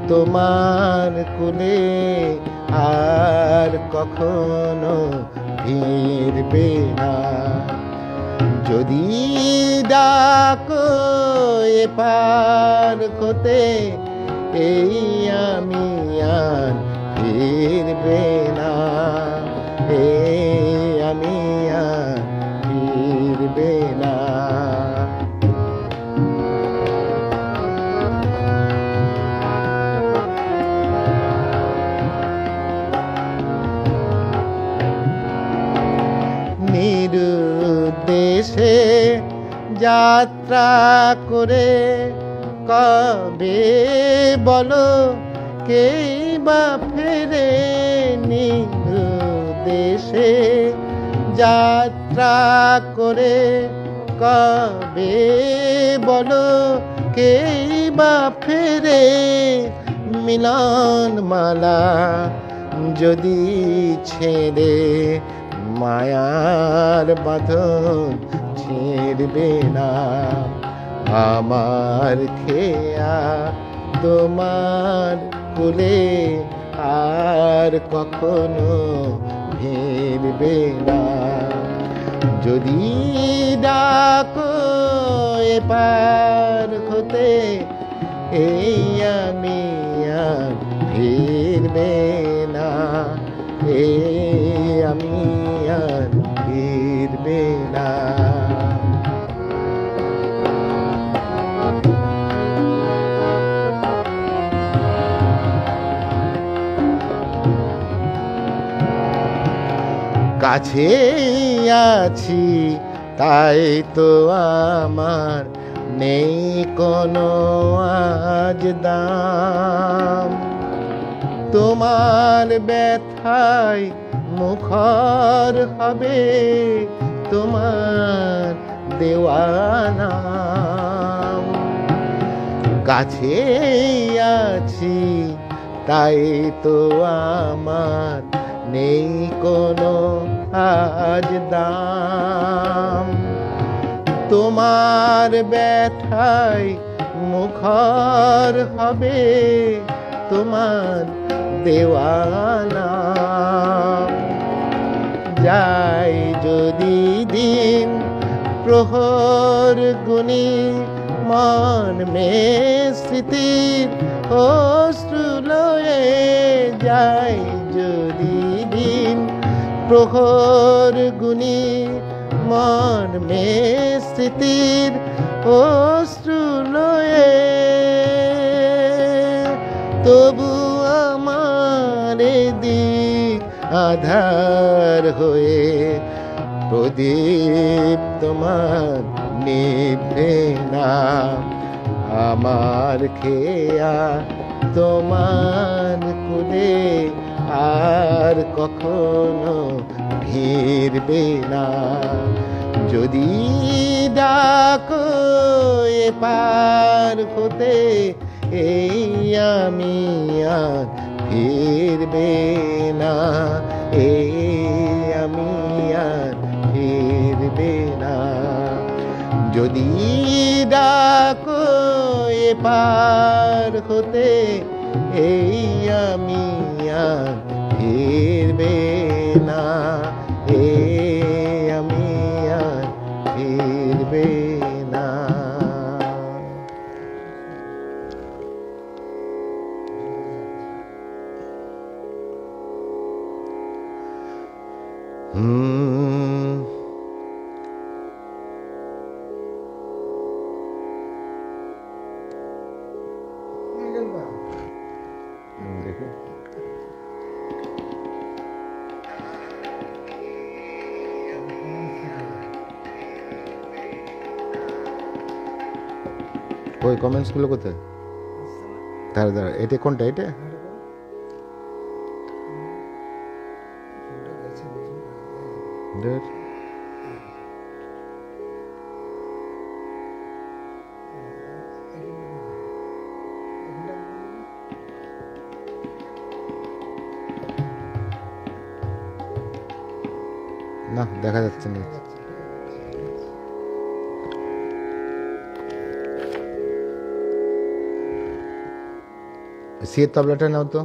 তোমার কোলে আর কখনো ফিরবে না। যদি ডাকো এপার হতে, এই আমি আর ফিরবে না, আমি আর ফিরবে না। নিরুদ্দেশে যাত্রা করে কবে বলো কে বা ফেরে? নিরুদ্দেশে যাত্রা করে কবে বলো কে বা ফেরে? মিলন মালা যদি ছেড়ে মায়ার বাঁধন ছিঁড়বে না। আমার খেয়া তোমার কোলে আর কখনো ফিরবে না। যদি ডাকো এপার হতে, এই আমি আর ফিরবে না, আমি আর ফিরবে না। কাছে আছি তাই তো আমার নেই কোনো আজ দাম। তোমার ব্যথায় মুখর হবে তোমার দেওয়ানা। কাছে আছি তাই তো আমার নেই কোনো আজ দাম। তোমার ব্যথায় মুখর হবে তোমার দেওয়ানা। যাই যদি দিন প্রহর গুনি মন মে স্মৃতির অশ্রু লয়ে, যাই যদি দিন প্রহর গুনি মন মে স্মৃতির অশ্রু লয়ে, তবু আমার দিক আধার হয়ে প্রদীপ তোমার নিভে না। আমার খেয়া তোমার কোলে আর কখনো ফিরবে না। যদি ডাকো এপার হতে, এই আমি আর ফিরবে না, এই আমি আর ফিরবে না। যদি ডাকো এপার হতে, এই আমি আর ফিরবে না, এই আমি আর ফিরবে না। ওই কমেন্টস গুলো কোথায়? দাঁড়া দাঁড়া, এটা কোনটা? এটা না, দেখা যাচ্ছে না। সিয়ের তবলাটা নাও তো।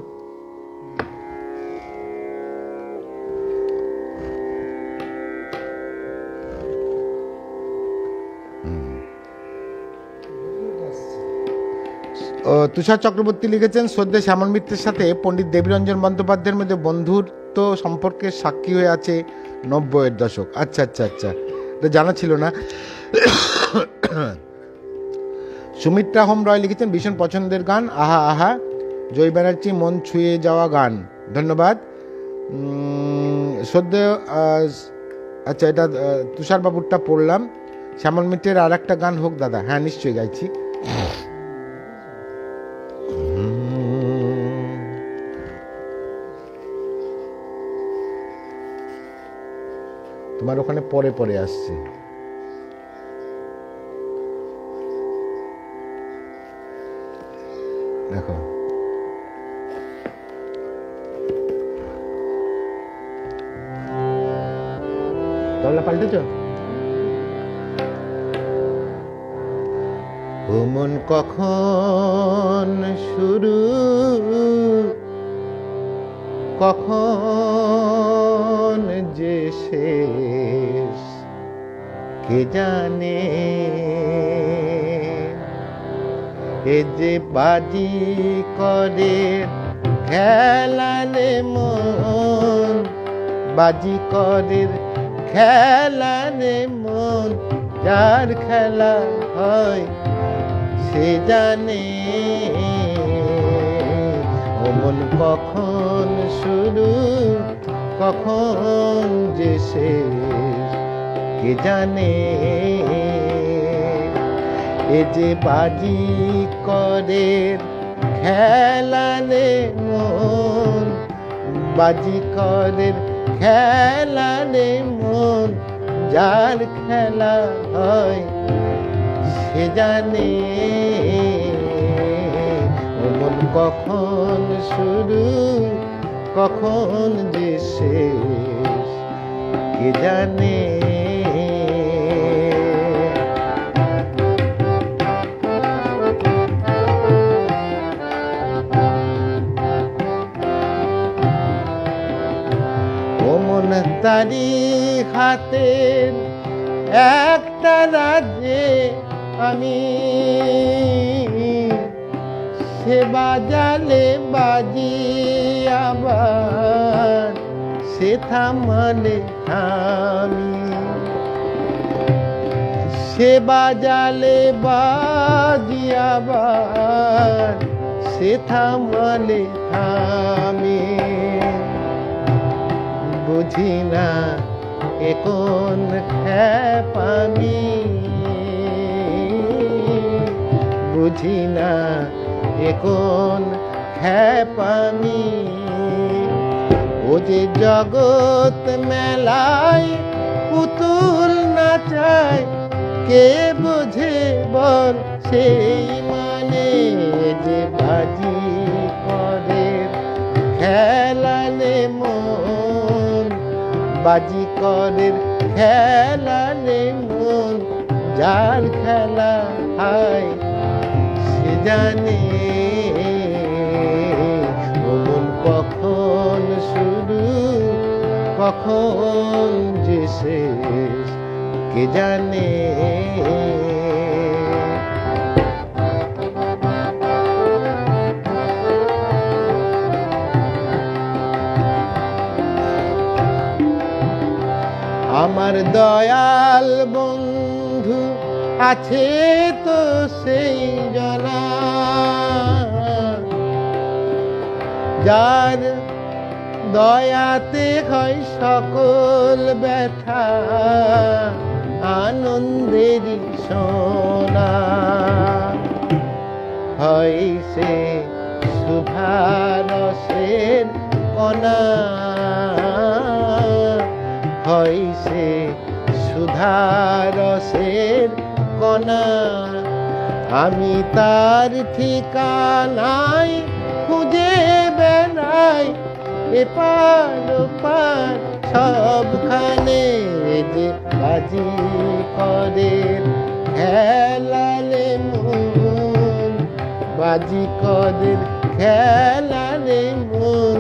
তুষার চক্রবর্তী লিখেছেন, শ্রদ্ধেয় শ্যামল মিত্রের সাথে পণ্ডিত দেবীরঞ্জন বন্দ্যোপাধ্যায়ের মধ্যে বন্ধুত্ব সম্পর্কের সাক্ষী হয়ে আছে 90-এর দশক। আচ্ছা আচ্ছা আচ্ছা, এটা জানা ছিল না। সুমিত্রা হোম রয় লিখেছেন, ভীষণ পছন্দের গান, আহা আহা। জয় ব্যানার্জি, মন ছুঁয়ে যাওয়া গান, ধন্যবাদ। শ্রদ্ধেয়, আচ্ছা এটা তুষার বাবুরটা পড়লাম। শ্যামল মিত্রের আর একটা গান হোক দাদা। হ্যাঁ নিশ্চয়ই গাইছি। তোমার ওখানে পরে পরে আসছে। দেখো তবলা পাল্টেছ? ও মন কখন শুরু, কখন যে শেষ, কে জানে। এ যে বাজি করে খেলালে মন, বাজি করে খেলালে মন, যার খেলা হয় সে জানে। ও মন কখন শুরু, কখন যে শেষ, কে জানে। এ যে বাজি করে খেলালে মন, বাজি করে খেলালে মন, যার খেলা হয় সে জানে। ও মন কখন শুরু, কখন যে শেষ, কে জানে। ও মন তারি হাতের একটা রাজ্যে আমি, সে বাজালে বাজি আবার সে থামালে থামি, সে বাজালে বাজি আবার সে থামালে থামি। বুঝি না এ কোন খ্যাপামি, বুঝি না এ কোন খ্যাপামি। ও যে জগৎ মেলায় পুতুল নাচায়, কে বোঝে বল সেই মানে যে বাজি করে খেলালে মন, বাজি করে খেলালে মন, যার খেলা হয় সে জানে মন কখন শুরু কখন যে শেষ কে জানে। আমার দয়াল বন্ধু আছে তো সেই জনা, যার দয়াতে হয় সকল ব্যথা আনন্দেরই সোনা, হয় সে সুধারসের কণা, হয় সে সুধারসের কণা। আমি তার ঠিকানায় খুঁজে বেড়াই এপার ওপার সবখানে, যে বাজি করে খেলালে মন, বাজি করে খেলালে মন,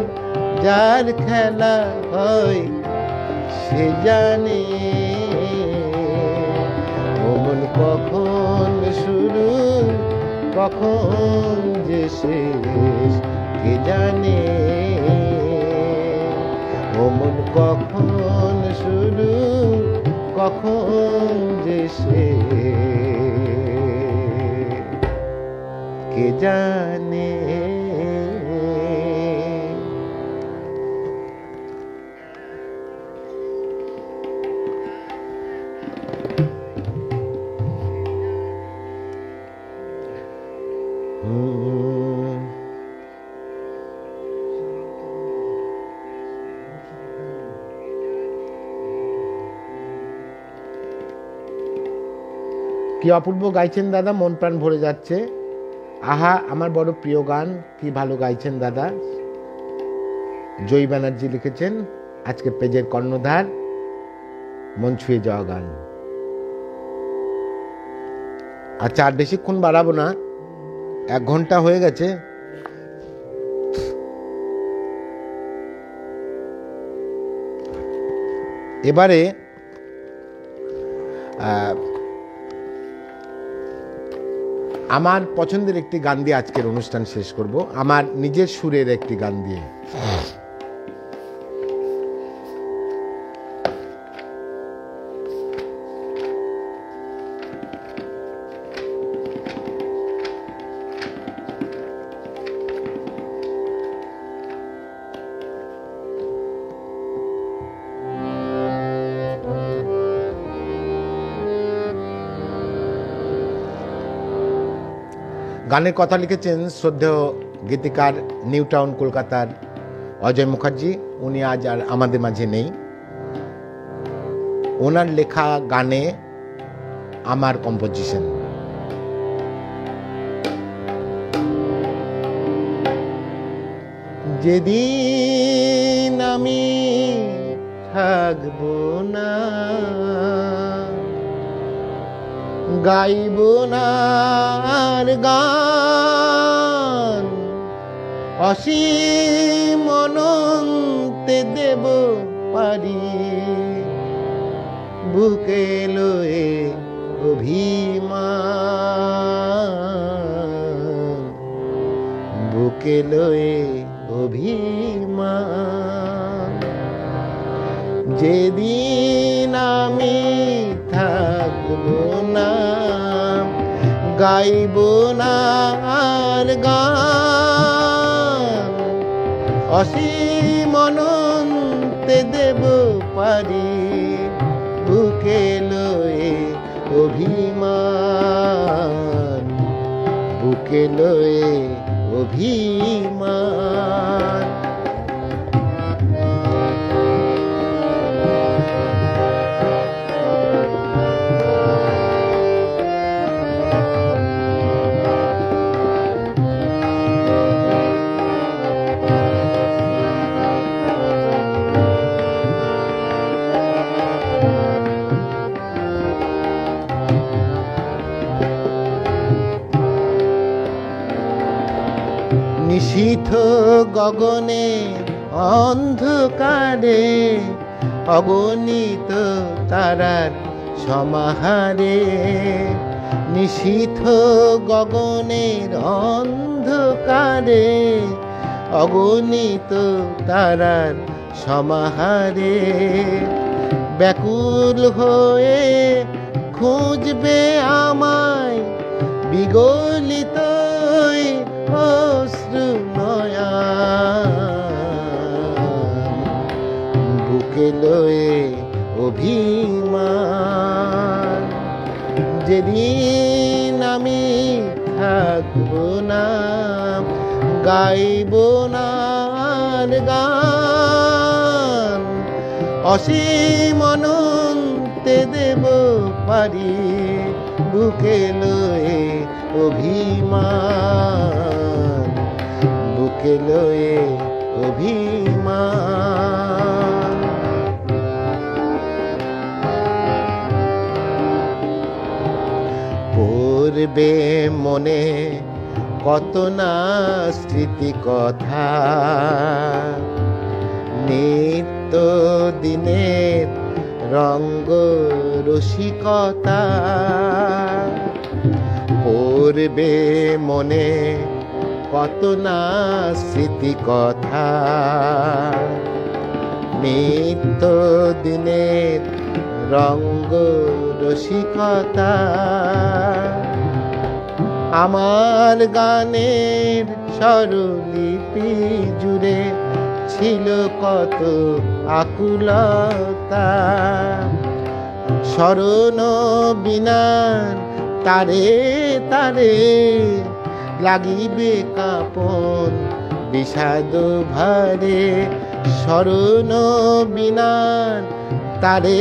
যার খেলা হয় সে জানে মন কখন শুরু কখন যে শেষ কে জানে, মন কখন শুরু কখন যে শেষ কে জানে। কি অপূর্ব গাইছেন দাদা, মন প্রাণ ভরে যাচ্ছে। আহা, আমার বড় প্রিয় গান, কি ভালো গাইছেন দাদা। জয় ব্যানার্জি লিখেছেন আজকে পেজের কর্ণধার, মন ছুঁয়ে যাওয়া গান। আচ্ছা, আর বেশিক্ষণ বাড়াবো না, 1 ঘন্টা হয়ে গেছে। এবারে আমার পছন্দের একটি গান দিয়ে আজকের অনুষ্ঠান শেষ করব, আমার নিজের সুরের একটি গান দিয়ে। গানের কথা লিখেছেন শ্রদ্ধেয় গীতিকার নিউ টাউন কলকাতার অজয় মুখার্জি। উনি আজ আর আমাদের মাঝে নেই। ওনার লেখা গানে আমার কম্পোজিশন। যেদিন আমি থাকবো না, গাইব না আর গান, অসীম অনন্তে দেব পারি বুকে লয়ে অভিমান, বুকে লয়ে অভিমান। যেদিন আমি থাকবো না, গাইব না আর গান, অসীম অনন্তে দেব পারি বুকে লয়ে অভিমান, বুকে লয়ে অভিমান। নিশীথ গগনে অন্ধকারে অগণিত তারার সমাহারে, নিশীথ গগনের অন্ধকারে অগণিত তারার সমাহারে, ব্যাকুল হয়ে খুঁজবে আমায় বিগলিত অশ্রু নয়ন, বুকে লয়ে অভিমান। যেদিন আমি থাকব না গাইব না আর গান, অসীম অনন্তে দেব পারি বুকে লয়ে অভিমান, বুকে লয়ে অভিমান। পড়বে মনে কত না স্মৃতি কথা, নিত্য দিনের রঙ্গ রসিকতা। পড়বে মনে কত না স্মৃতি কথা, নিত্য দিনের রঙ্গ রসিকতা। আমার গানের স্বরলিপি জুড়ে ছিল কত আকুলতা, স্মরণ বিনার তারে তারে লাগিবে কাঁপন বিষাদ ভারে, স্মরণ বিনার তারে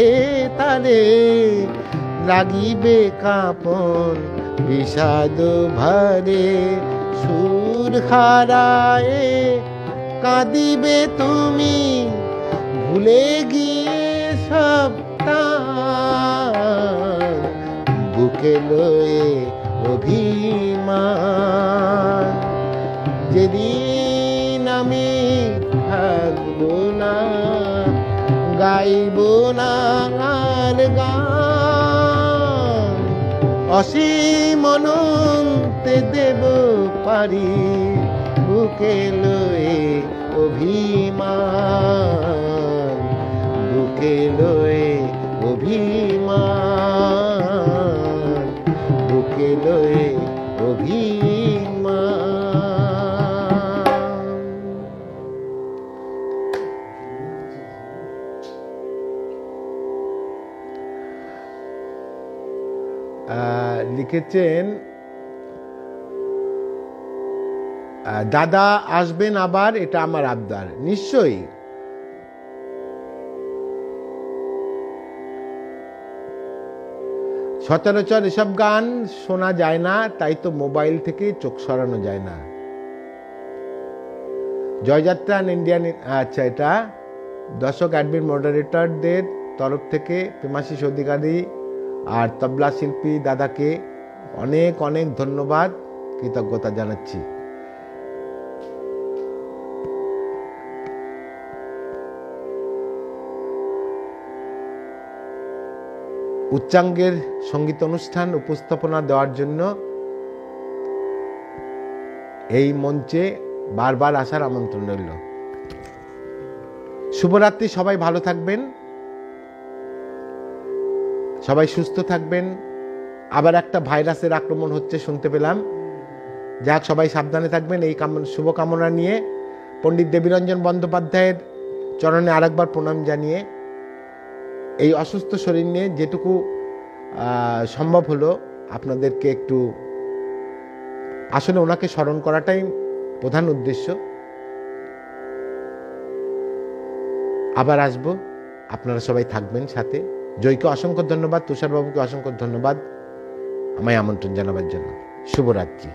তারে লাগিবে কাঁপন বিষাদ ভারে। সুর হারায়ে কাঁদিবে তুমি ভুলে গিয়ে সব তার, বুকে লয়ে অভিমান। যেদিন আমি থাকব না গাইব না আর গান, অসীম অনন্তে দেব পারি বুকে লয়ে অভিমান, বুকে লয়ে অভিমান, বুকে লয়ে অভিমান। লিখেছেন দাদা আসবেন আবার, এটা আমার আবদার। নিশ্চয়ই, সচরাচর এসব গান শোনা যায় না, তাই তো মোবাইল থেকে চোখ সরানো যায় না। জয়যাত্রা ইন্ডিয়ান, আচ্ছা, এটা দর্শক অ্যাডমিন মডারেটরদের তরফ থেকে প্রেমাশিস অধিকারী আর তবলা শিল্পী দাদাকে অনেক অনেক ধন্যবাদ, কৃতজ্ঞতা জানাচ্ছি। উচ্চাঙ্গের সঙ্গীত অনুষ্ঠান উপস্থাপনা দেওয়ার জন্য এই মঞ্চে বারবার আসার আমন্ত্রণ রইল। শুভরাত্রি, সবাই ভালো থাকবেন, সবাই সুস্থ থাকবেন। আবার একটা ভাইরাসের আক্রমণ হচ্ছে শুনতে পেলাম, যাক সবাই সাবধানে থাকবেন। এই শুভকামনা নিয়ে পণ্ডিত দেবীরঞ্জন বন্দ্যোপাধ্যায়ের চরণে আরেকবার প্রণাম জানিয়ে এই অসুস্থ শরীর নিয়ে যেটুকু সম্ভব হলো আপনাদেরকে একটু, আসলে ওনাকে স্মরণ করাটাই প্রধান উদ্দেশ্য। আবার আসবো, আপনারা সবাই থাকবেন সাথে। জয়কে অসংখ্য ধন্যবাদ, তুষারবাবুকে অসংখ্য ধন্যবাদ আমায় আমন্ত্রণ জানাবার জন্য। শুভরাত্রি।